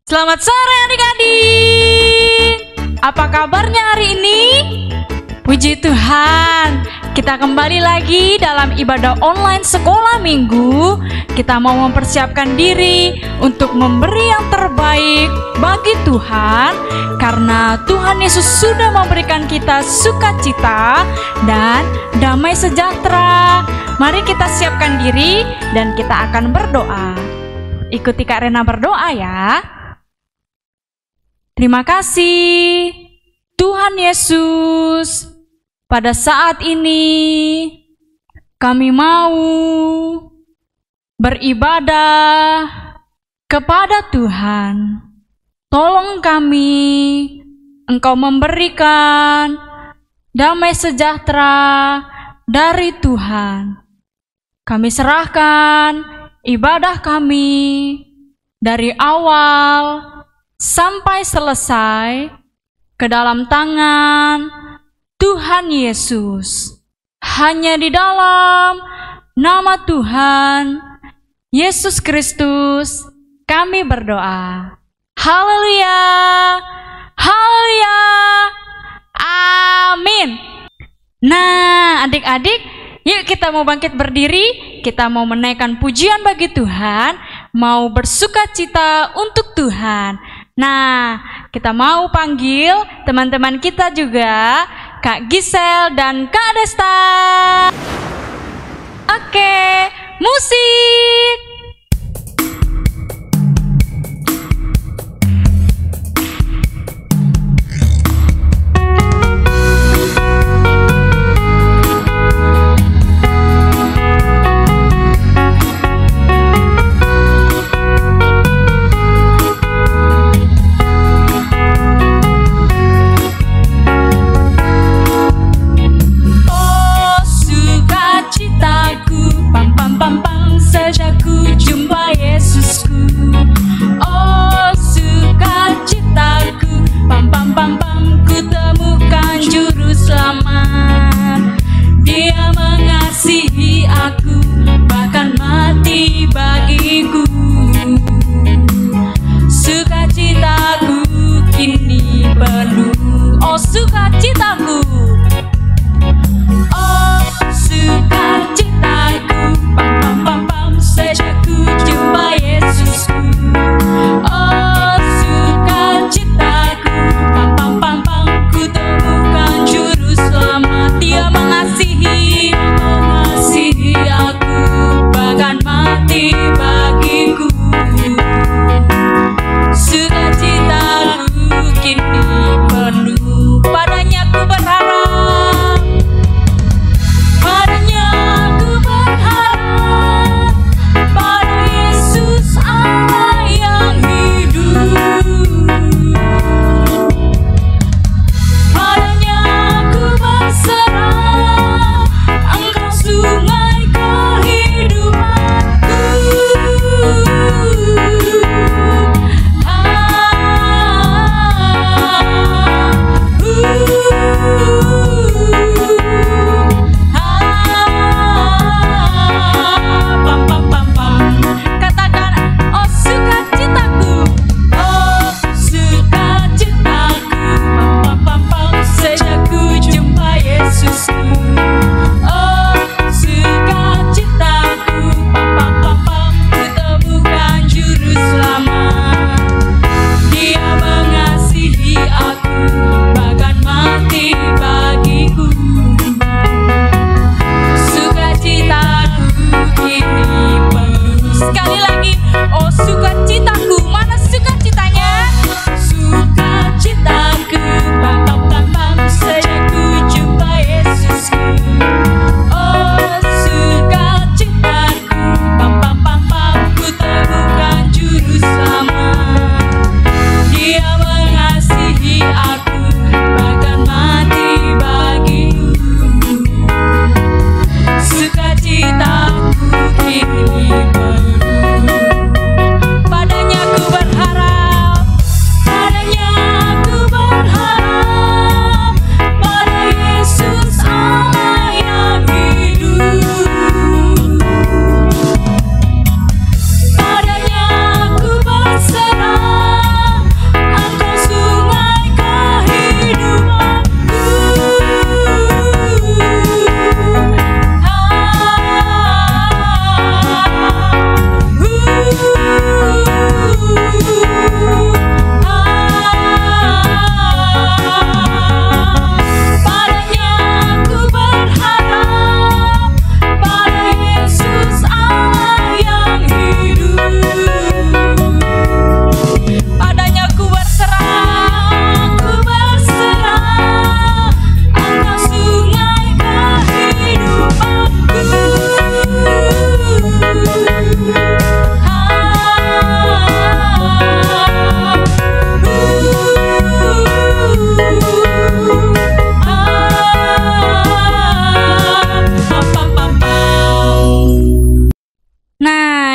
Selamat sore adik-adik. Apa kabarnya hari ini? Puji Tuhan, kita kembali lagi dalam ibadah online sekolah minggu. Kita mau mempersiapkan diri untuk memberi yang terbaik bagi Tuhan, karena Tuhan Yesus sudah memberikan kita sukacita dan damai sejahtera. Mari kita siapkan diri dan kita akan berdoa. Ikuti Kak Rena berdoa ya. Terima kasih Tuhan Yesus, pada saat ini kami mau beribadah kepada Tuhan. Tolong kami, Engkau memberikan damai sejahtera dari Tuhan. Kami serahkan ibadah kami dari awal sampai selesai ke dalam tangan Tuhan Yesus. Hanya di dalam nama Tuhan Yesus Kristus kami berdoa. Haleluya, haleluya, amin. Nah, adik-adik, yuk kita mau bangkit berdiri. Kita mau menaikkan pujian bagi Tuhan, mau bersukacita untuk Tuhan. Nah, kita mau panggil teman-teman kita juga, Kak Gisel dan Kak Desta. Oke, musik.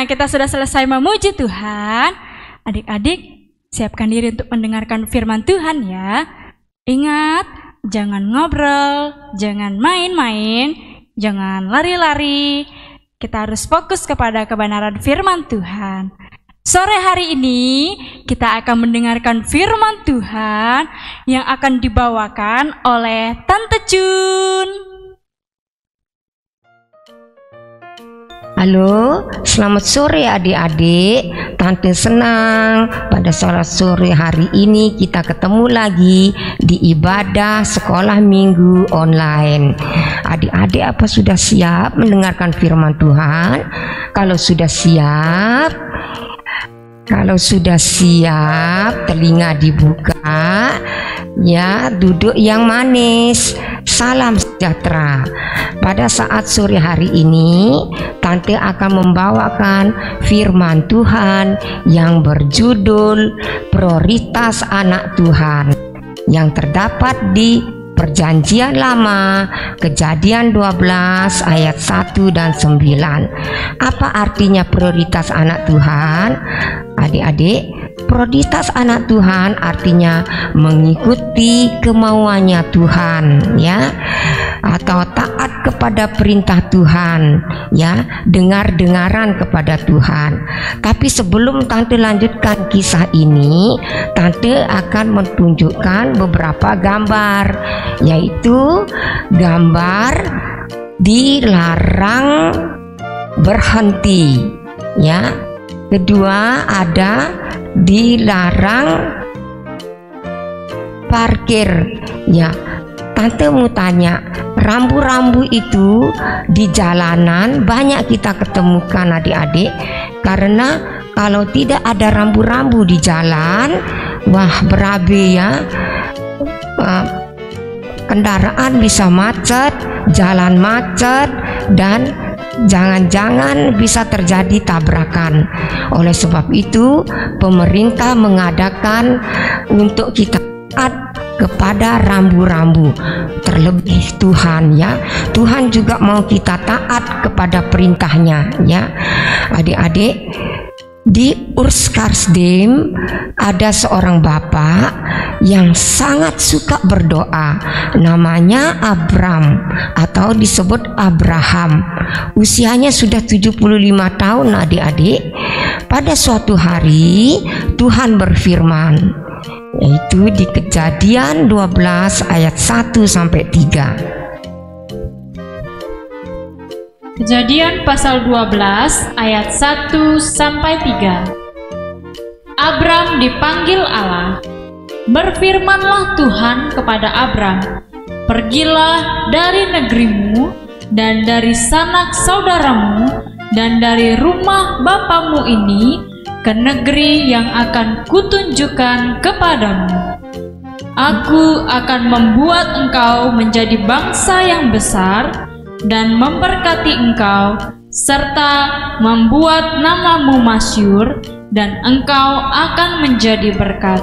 Nah, kita sudah selesai memuji Tuhan. Adik-adik, siapkan diri untuk mendengarkan firman Tuhan ya. Ingat, jangan ngobrol, jangan main-main, jangan lari-lari. Kita harus fokus kepada kebenaran firman Tuhan. Sore hari ini kita akan mendengarkan firman Tuhan yang akan dibawakan oleh Tante Jun. Halo, selamat sore adik-adik. Tante senang pada sore hari ini kita ketemu lagi di ibadah sekolah minggu online. Adik-adik apa sudah siap mendengarkan firman Tuhan? Kalau sudah siap, telinga dibuka, ya, duduk yang manis. Salam sejahtera. Pada saat sore hari ini, Tante akan membawakan firman Tuhan yang berjudul Prioritas Anak Tuhan, yang terdapat di Perjanjian Lama, Kejadian 12 ayat 1 dan 9. Apa artinya prioritas anak Tuhan? Adik-adik, prioritas anak Tuhan artinya mengikuti kemauannya Tuhan, ya, atau taat kepada perintah Tuhan, ya, dengar-dengaran kepada Tuhan. Tapi sebelum Tante lanjutkan kisah ini, Tante akan menunjukkan beberapa gambar, yaitu gambar dilarang berhenti, ya. Kedua, ada dilarang parkir, ya. Tante mau tanya, rambu-rambu itu di jalanan banyak kita ketemukan adik-adik, karena kalau tidak ada rambu-rambu di jalan, wah berabe ya, kendaraan bisa macet, jalan macet, dan jangan-jangan bisa terjadi tabrakan. Oleh sebab itu, pemerintah mengadakan untuk kita taat kepada rambu-rambu, terlebih Tuhan, ya. Tuhan juga mau kita taat kepada perintahnya, ya. Adik-adik, di Urskarsdem ada seorang bapak yang sangat suka berdoa, namanya Abram atau disebut Abraham. Usianya sudah 75 tahun adik-adik. Pada suatu hari Tuhan berfirman, yaitu di Kejadian 12 ayat 1 sampai 3. Kejadian pasal 12 ayat 1 sampai 3. Abram dipanggil Allah. Berfirmanlah Tuhan kepada Abram, "Pergilah dari negerimu dan dari sanak saudaramu dan dari rumah bapamu ini ke negeri yang akan kutunjukkan kepadamu. Aku akan membuat engkau menjadi bangsa yang besar dan memberkati engkau, serta membuat namamu masyhur, dan engkau akan menjadi berkat.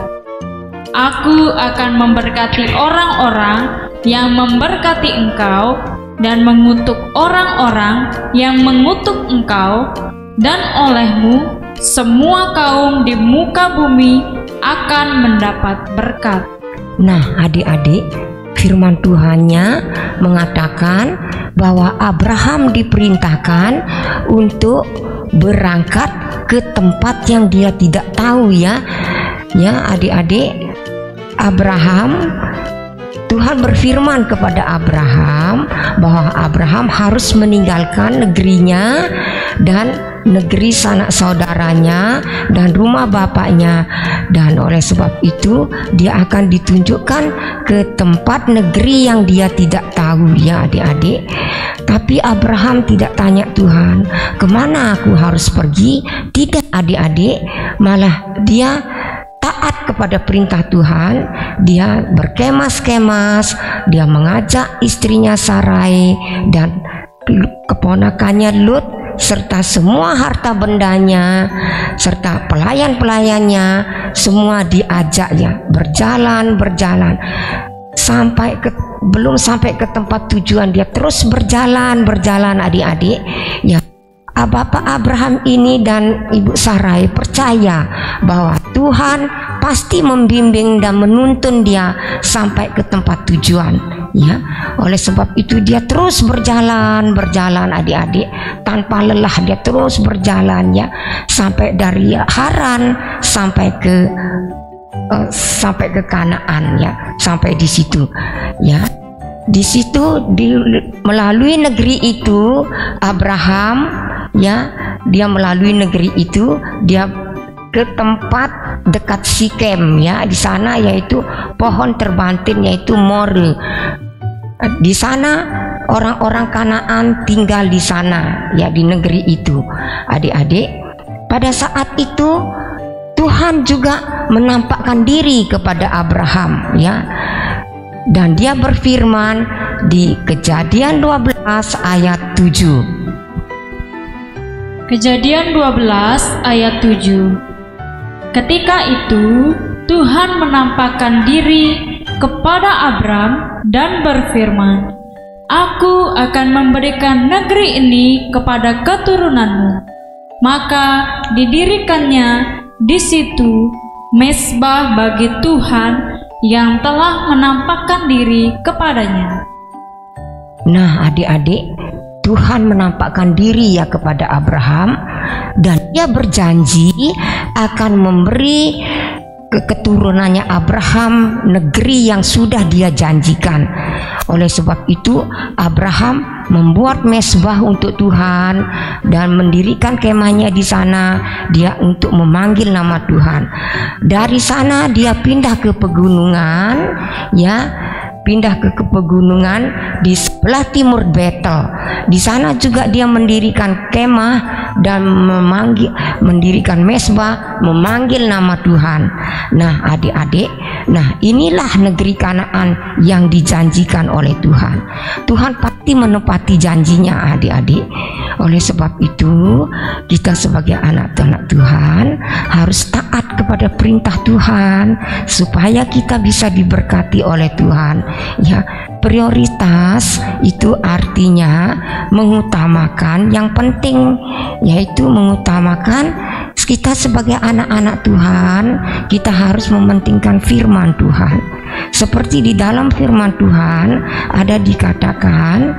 Aku akan memberkati orang-orang yang memberkati engkau, dan mengutuk orang-orang yang mengutuk engkau, dan olehmu semua kaum di muka bumi akan mendapat berkat." Nah adik-adik, firman Tuhannya mengatakan bahwa Abraham diperintahkan untuk berangkat ke tempat yang dia tidak tahu, ya. Ya adik-adik, Tuhan berfirman kepada Abraham bahwa Abraham harus meninggalkan negerinya dan negeri sanak saudaranya dan rumah bapaknya, dan oleh sebab itu dia akan ditunjukkan ke tempat negeri yang dia tidak tahu, ya adik-adik. Tapi Abraham tidak tanya Tuhan, kemana aku harus pergi? Tidak adik-adik, malah dia taat kepada perintah Tuhan. Dia berkemas-kemas, dia mengajak istrinya Sarai dan keponakannya Lut serta semua harta bendanya serta pelayan-pelayannya, semua diajaknya berjalan sampai belum sampai ke tempat tujuan, dia terus berjalan adik-adik, ya. Bapak Abraham ini dan Ibu Sarai percaya bahwa Tuhan pasti membimbing dan menuntun dia sampai ke tempat tujuan, ya. Oleh sebab itu dia terus berjalan adik-adik, tanpa lelah dia terus berjalan, ya, sampai dari Haran sampai ke Kanaan, ya, sampai di situ, ya. Di situ melalui negeri itu Abraham, ya, dia melalui negeri itu dia ke tempat dekat Sikem, ya, di sana yaitu pohon terbantin yaitu More. Di sana orang-orang Kanaan tinggal di sana, ya, di negeri itu. Adik-adik, pada saat itu Tuhan juga menampakkan diri kepada Abraham, ya. Dan dia berfirman di Kejadian 12 ayat 7. Kejadian 12 ayat 7. Ketika itu Tuhan menampakkan diri kepada Abram dan berfirman, "Aku akan memberikan negeri ini kepada keturunanmu." Maka didirikannya di situ mezbah bagi Tuhan yang telah menampakkan diri kepadanya. Nah, adik-adik, Tuhan menampakkan diri, ya, kepada Abraham, dan dia berjanji akan memberi ke keturunannya Abraham negeri yang sudah dia janjikan. Oleh sebab itu Abraham membuat mezbah untuk Tuhan dan mendirikan kemahnya di sana, dia untuk memanggil nama Tuhan. Dari sana dia pindah ke pegunungan, ya, pindah ke pegunungan di sebelah timur Betel. Di sana juga dia mendirikan kemah dan mendirikan mezbah, memanggil nama Tuhan. Nah, adik-adik, nah inilah negeri Kanaan yang dijanjikan oleh Tuhan. Tuhan pasti menepati janjinya, adik-adik. Oleh sebab itu kita sebagai anak-anak Tuhan harus taat kepada perintah Tuhan supaya kita bisa diberkati oleh Tuhan, ya. Prioritas itu artinya mengutamakan yang penting, yaitu mengutamakan kita sebagai anak-anak Tuhan. Kita harus mementingkan firman Tuhan. Seperti di dalam firman Tuhan ada dikatakan,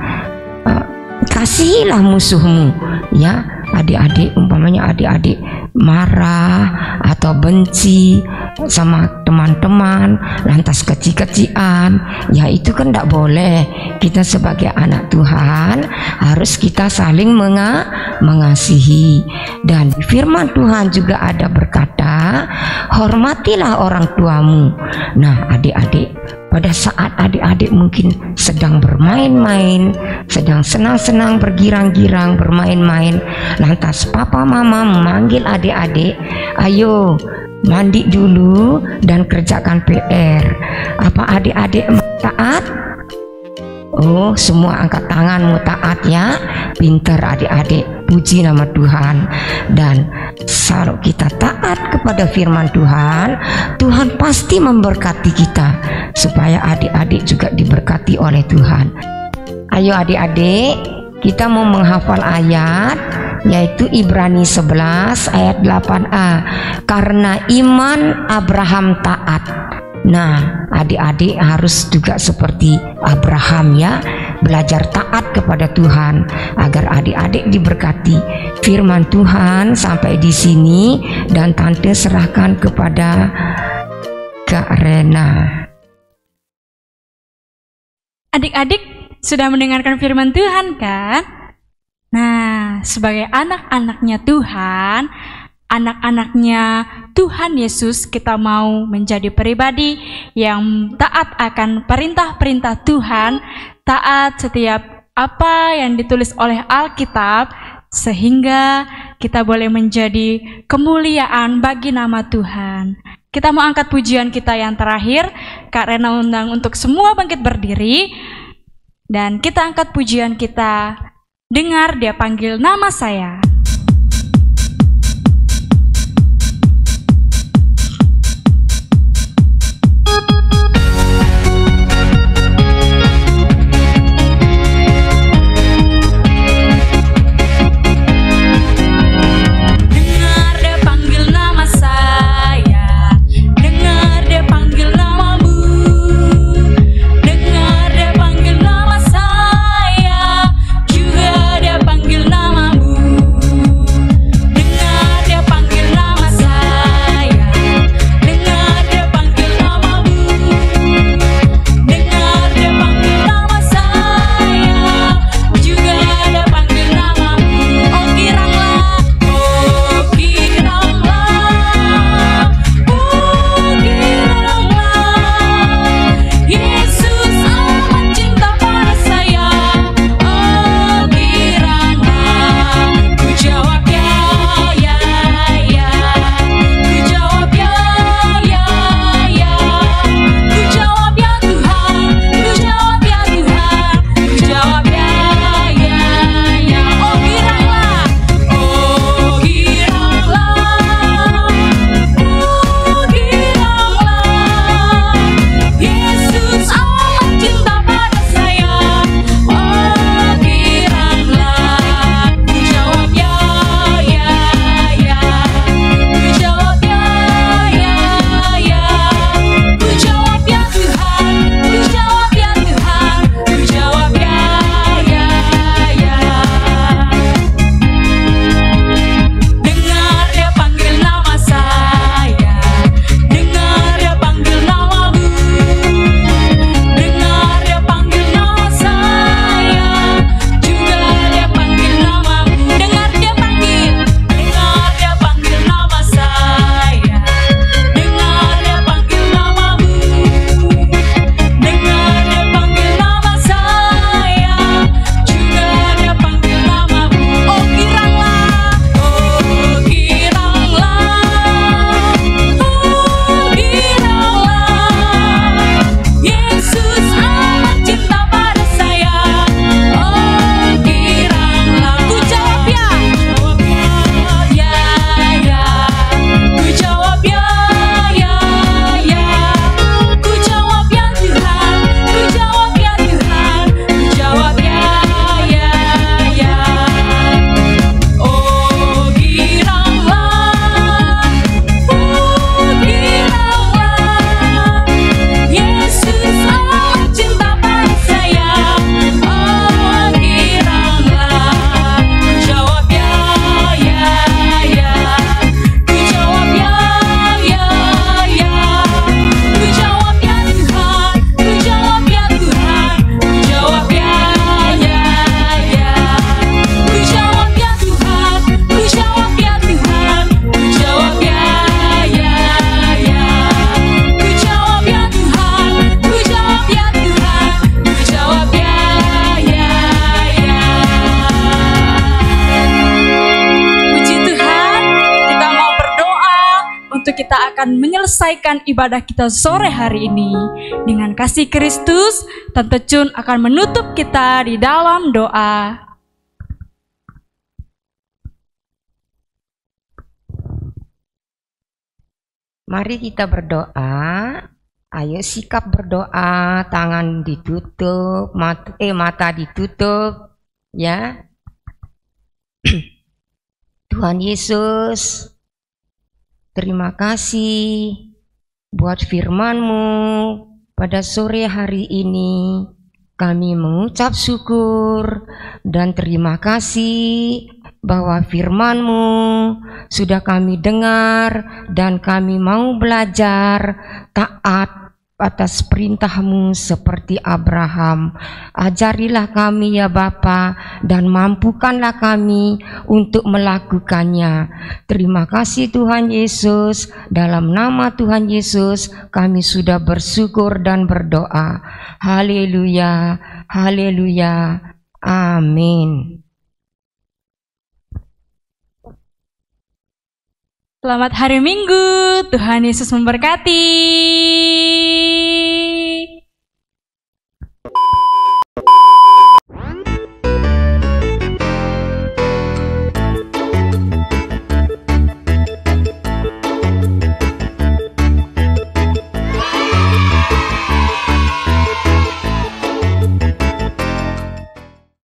kasihilah musuhmu, ya. Adik-adik, umpamanya adik-adik marah atau benci sama teman-teman lantas kecil-kecilan, ya, itu kan tidak boleh. Kita sebagai anak Tuhan harus kita saling mengasihi. Dan di firman Tuhan juga ada berkata, hormatilah orang tuamu. Nah, adik-adik, pada saat adik-adik mungkin sedang bermain-main, sedang senang-senang bergirang-girang bermain-main, lantas papa mama memanggil adik-adik, ayo mandi dulu dan kerjakan PR. Apa adik-adik taat? Oh, semua angkat tanganmu taat, ya. Pintar adik-adik, puji nama Tuhan. Dan kalau kita taat kepada firman Tuhan, Tuhan pasti memberkati kita supaya adik-adik juga diberkati oleh Tuhan. Ayo adik-adik, kita mau menghafal ayat, yaitu Ibrani 11 ayat 8a. Karena iman Abraham taat. Nah, adik-adik harus juga seperti Abraham, ya, belajar taat kepada Tuhan agar adik-adik diberkati. Firman Tuhan sampai di sini dan tante serahkan kepada Kak Rena. Adik-adik sudah mendengarkan firman Tuhan, kan? Nah, sebagai anak-anaknya Tuhan, anak-anaknya Tuhan Yesus, kita mau menjadi pribadi yang taat akan perintah-perintah Tuhan, taat setiap apa yang ditulis oleh Alkitab, sehingga kita boleh menjadi kemuliaan bagi nama Tuhan. Kita mau angkat pujian kita yang terakhir. Kak Rena undang untuk semua bangkit berdiri, dan kita angkat pujian kita, dengar dia panggil nama saya. kita akan menyelesaikan ibadah kita sore hari ini. Dengan kasih Kristus, Tante Chun akan menutup kita di dalam doa. Mari kita berdoa. Ayo sikap berdoa, tangan ditutup, mata ditutup, ya. Tuhan Yesus, terima kasih buat firman-Mu pada sore hari ini. Kami mengucap syukur dan terima kasih bahwa firman-Mu sudah kami dengar dan kami mau belajar taat atas perintah-Mu seperti Abraham. Ajarilah kami ya Bapa, dan mampukanlah kami untuk melakukannya. Terima kasih Tuhan Yesus. Dalam nama Tuhan Yesus kami sudah bersyukur dan berdoa. Haleluya, haleluya, amin. Selamat hari Minggu, Tuhan Yesus memberkati.